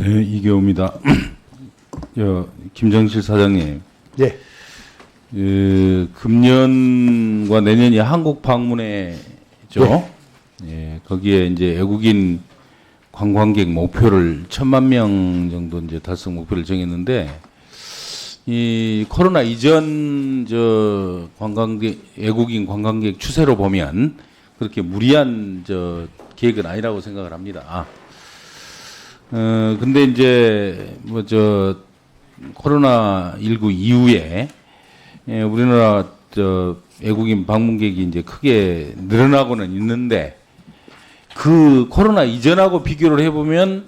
네, 이경우입니다. 김정실 사장님. 예. 금년과 내년이 한국 방문회죠. 네. 예, 거기에 이제 외국인 관광객 목표를 1,000만 명 정도 이제 달성 목표를 정했는데, 이 코로나 이전 외국인 관광객 추세로 보면 그렇게 무리한 계획은 아니라고 생각을 합니다. 근데 이제 코로나19 이후에 우리나라 외국인 방문객이 이제 크게 늘어나고는 있는데, 그 코로나 이전하고 비교를 해보면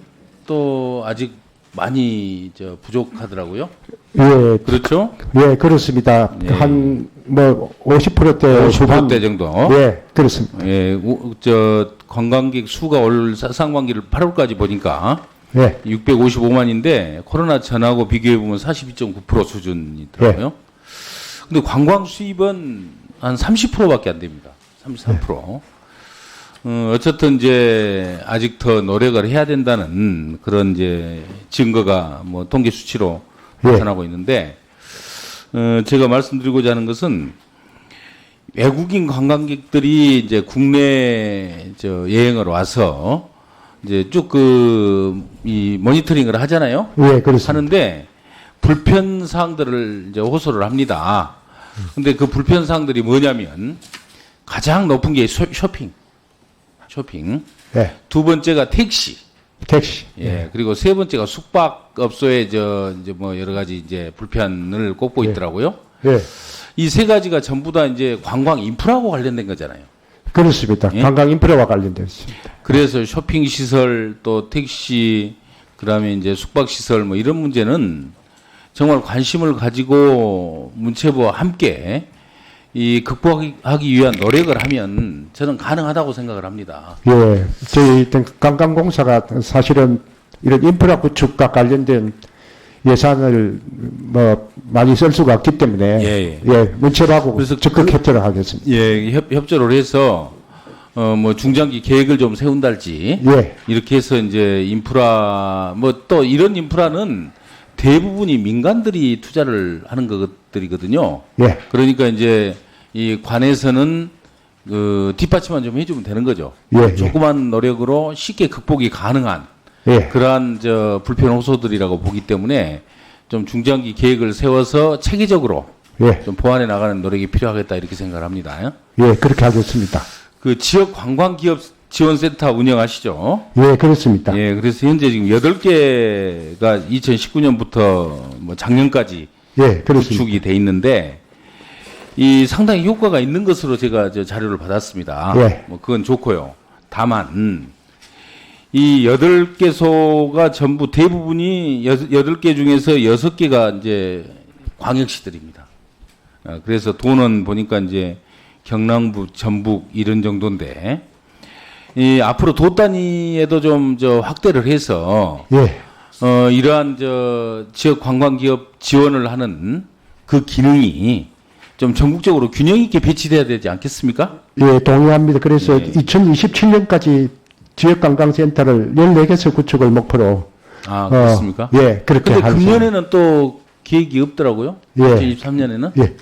또 아직 많이 부족하더라고요. 예. 그렇죠? 예, 그렇습니다. 예. 한, 50%대 50% 정도. 예, 그렇습니다. 예, 관광객 수가 올 상반기를 8월까지 보니까 예. 655만인데 코로나 전하고 비교해 보면 42.9% 수준이더라고요. 근데 관광 수입은 한 30%밖에 안 됩니다. 33%. 어쨌든 이제 아직 더 노력을 해야 된다는 그런 이제 증거가 통계 수치로 나타나고 있는데, 제가 말씀드리고자 하는 것은 외국인 관광객들이 이제 국내 여행을 와서 이제 쭉 이 모니터링을 하잖아요. 예, 그렇습니다. 하는데 불편 사항들을 이제 호소를 합니다. 근데 그 불편 사항들이 뭐냐면 가장 높은 게 쇼핑. 예. 두 번째가 택시. 예. 그리고 세 번째가 숙박업소의 이제 여러 가지 이제 불편을 꼽고 있더라고요. 예. 이 세 가지가 전부 다 이제 관광 인프라하고 관련된 거잖아요. 그렇습니다. 예? 관광 인프라와 관련되어 있습니다. 그래서 쇼핑 시설, 또 택시, 그다음에 이제 숙박 시설 이런 문제는 정말 관심을 가지고 문체부와 함께 이 극복하기 위한 노력을 하면 저는 가능하다고 생각을 합니다. 예. 저희 관광공사가 사실은 이런 인프라 구축과 관련된 예산을 많이 쓸 수가 없기 때문에 문체부하고 그래서 적극 협조를 하겠습니다. 예, 협조를 해서 중장기 계획을 좀 세운달지 예. 이렇게 해서 이제 인프라 또 이런 인프라는 대부분이 민간들이 투자를 하는 것들이거든요. 예. 그러니까 이제 이 관에서는 뒷받침만 좀 해주면 되는 거죠. 예. 조그만 노력으로 쉽게 극복이 가능한 예. 그러한 불편 호소들이라고 보기 때문에 좀 중장기 계획을 세워서 체계적으로 예. 좀 보완해 나가는 노력이 필요하겠다 이렇게 생각을 합니다. 예, 그렇게 하겠습니다. 그 지역 관광기업 지원센터 운영하시죠? 예, 그렇습니다. 예, 그래서 현재 지금 8개가 2019년부터 작년까지 예, 그렇습니다. 구축이 돼 있는데 이 상당히 효과가 있는 것으로 제가 자료를 받았습니다. 예. 그건 좋고요. 다만 이 8개소가 전부 대부분이 8개 중에서 6개가 이제 광역시들입니다. 그래서 돈은 보니까 이제 경남부, 전북 이런 정도인데 이 앞으로 도 단위에도 좀 확대를 해서 예. 이러한 지역 관광기업 지원을 하는 그 기능이 좀 전국적으로 균형 있게 배치돼야 되지 않겠습니까? 예, 동의합니다. 그래서 예. 2027년까지 지역관광센터를 14개소 구축을 목표로. 그렇습니까? 예, 그렇게 근데 할 금년에는 또 계획이 없더라고요. 예. 2023년에는. 예.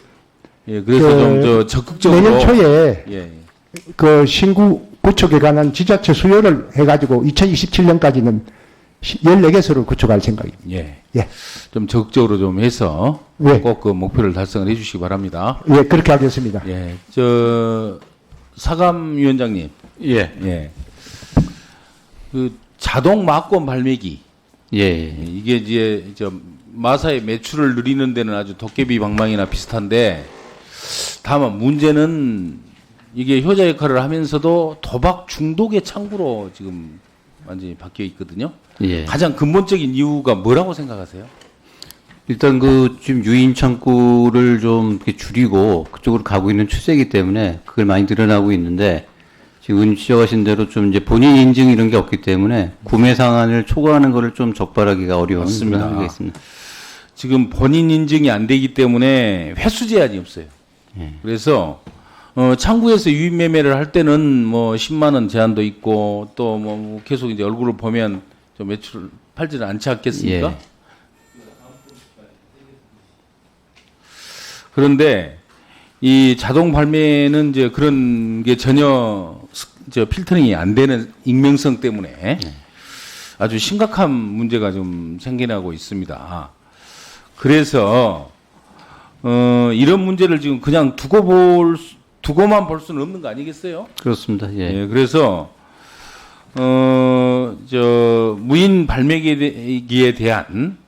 예, 그래서 좀 적극적으로. 내년 초에 예. 그 신구 구축에 관한 지자체 수요를 해가지고 2027년까지는 14개소를 구축할 생각입니다. 예. 예. 좀 적극적으로 좀 해서 예. 꼭 그 목표를 달성을 해 주시기 바랍니다. 예, 그렇게 하겠습니다. 예. 사감위원장님. 예. 그 자동 막권 발매기. 예. 이게 이제 마사의 매출을 늘리는 데는 아주 도깨비 방망이나 비슷한데, 다만 문제는 이게 효자 역할을 하면서도 도박 중독의 창구로 지금 완전히 바뀌어 있거든요. 예. 가장 근본적인 이유가 뭐라고 생각하세요? 일단 지금 유인 창구를 좀 이렇게 줄이고 그쪽으로 가고 있는 추세이기 때문에 그걸 많이 늘어나고 있는데, 지금 지적하신 대로 좀 이제 본인 인증 이런 게 없기 때문에 구매 상한을 초과하는 거를 좀 적발하기가 어려운 맞습니다. 그런 한계가 있습니다. 지금 본인 인증이 안 되기 때문에 횟수 제한이 없어요. 예. 그래서 창구에서 유인 매매를 할 때는 10만 원 제한도 있고 또 계속 이제 얼굴을 보면 좀 매출 팔지는 않지 않겠습니까? 예. 그런데 이 자동 발매는 이제 그런 게 전혀 필터링이 안 되는 익명성 때문에 아주 심각한 문제가 좀 생겨나고 있습니다. 그래서 이런 문제를 지금 그냥 두고만 볼 수는 없는 거 아니겠어요? 그렇습니다. 예. 예, 그래서 무인 발매기에 대한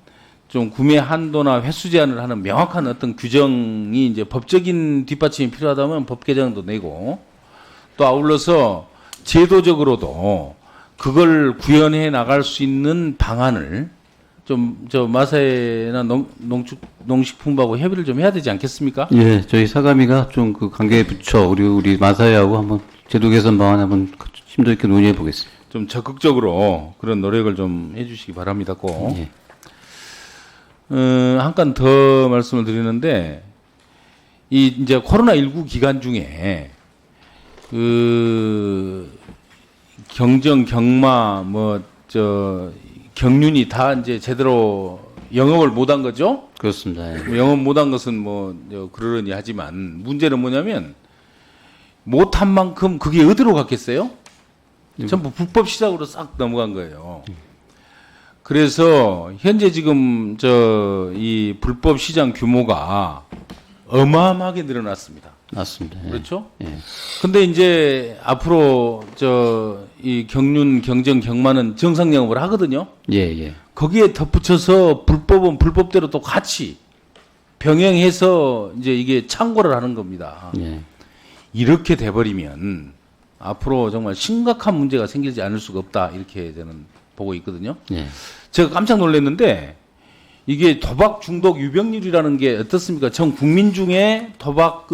좀 구매 한도나 횟수 제한을 하는 명확한 어떤 규정이 이제 법적인 뒷받침이 필요하다면 법 개정도 내고 또 아울러서 제도적으로도 그걸 구현해 나갈 수 있는 방안을 좀 마사회나 농식품부하고 협의를 좀 해야 되지 않겠습니까? 예, 저희 사감위가 좀 그 관계 부처 우리 마사회하고 한번 제도 개선 방안 한번 심도 있게 논의해 보겠습니다. 좀 적극적으로 그런 노력을 좀 해주시기 바랍니다. 꼭. 예. 한 건 더 말씀을 드리는데 이제 코로나19 기간 중에 경정, 경마, 경륜이 다 이제 제대로 영업을 못한 거죠? 그렇습니다. 예. 영업 못한 것은 그러려니 하지만 문제는 뭐냐면 못한 만큼 그게 어디로 갔겠어요? 전부 불법 시장으로 싹 넘어간 거예요. 그래서 현재 지금 이 불법 시장 규모가 어마어마하게 늘어났습니다. 맞습니다. 예. 그렇죠? 예. 근데 이제 앞으로 이 경륜, 경정, 경마는 정상 영업을 하거든요. 예, 예. 거기에 덧붙여서 불법은 불법대로 또 같이 병행해서 이제 이게 창고를 하는 겁니다. 예. 이렇게 돼버리면 앞으로 정말 심각한 문제가 생기지 않을 수가 없다. 이렇게 저는 보고 있거든요. 예. 제가 깜짝 놀랐는데 이게 도박 중독 유병률이라는 게 어떻습니까? 전 국민 중에 도박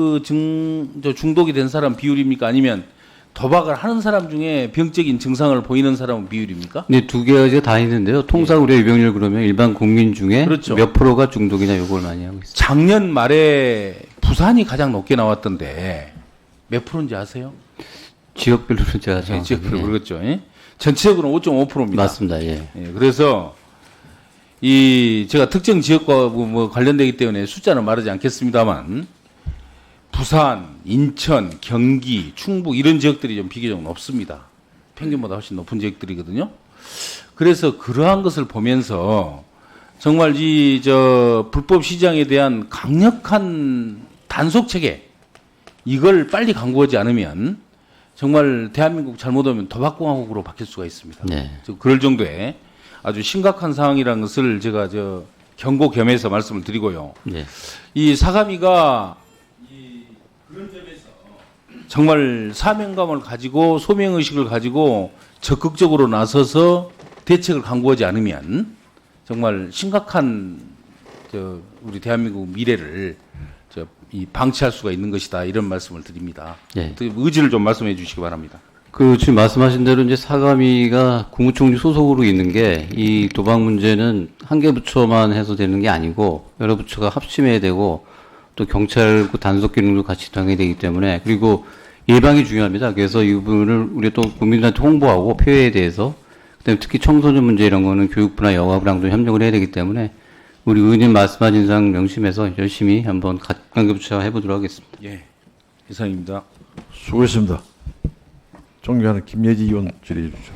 중독이 된 사람 비율입니까? 아니면 도박을 하는 사람 중에 병적인 증상을 보이는 사람은 비율입니까? 네, 두 개가 다 있는데요. 통상 우리가 유병률 그러면 일반 국민 중에 그렇죠. 몇 프로가 중독이냐 요걸 많이 하고 있습니다. 작년 말에 부산이 가장 높게 나왔던데 몇 프로인지 아세요? 지역별로는 제가 예, 지역별로 그렇겠죠. 예? 전체적으로 5.5%입니다. 맞습니다. 예. 예, 그래서 제가 특정 지역과 관련되기 때문에 숫자는 말하지 않겠습니다만 부산, 인천, 경기, 충북 이런 지역들이 좀 비교적 높습니다. 평균보다 훨씬 높은 지역들이거든요. 그래서 그러한 것을 보면서 정말 불법 시장에 대한 강력한 단속 체계 이걸 빨리 강구하지 않으면 정말 대한민국 잘못하면 도박공화국으로 바뀔 수가 있습니다. 네. 그럴 정도의 아주 심각한 상황이라는 것을 제가 경고 겸해서 말씀을 드리고요. 네. 이 사감위가 그런 점에서 정말 사명감을 가지고 소명의식을 가지고 적극적으로 나서서 대책을 강구하지 않으면 정말 심각한 우리 대한민국 미래를 방치할 수가 있는 것이다 이런 말씀을 드립니다. 네. 의지를 좀 말씀해 주시기 바랍니다. 지금 말씀하신 대로 이제 사감위가 국무총리 소속으로 있는 게 이 도박 문제는 한 개 부처만 해서 되는 게 아니고 여러 부처가 합심해야 되고 또 경찰 단속 기능도 같이 당해야 되기 때문에 그리고 예방이 중요합니다. 그래서 이 부분을 우리 또 국민들한테 홍보하고 표해에 대해서 그다음에 특히 청소년 문제 이런 거는 교육부나 여가부랑 좀 협력을 해야 되기 때문에 우리 의원님 말씀하신 상 명심해서 열심히 한번 관계부처 해보도록 하겠습니다. 예, 이상입니다. 수고했습니다. 존경하는 김예지 의원 질의해 주십시오.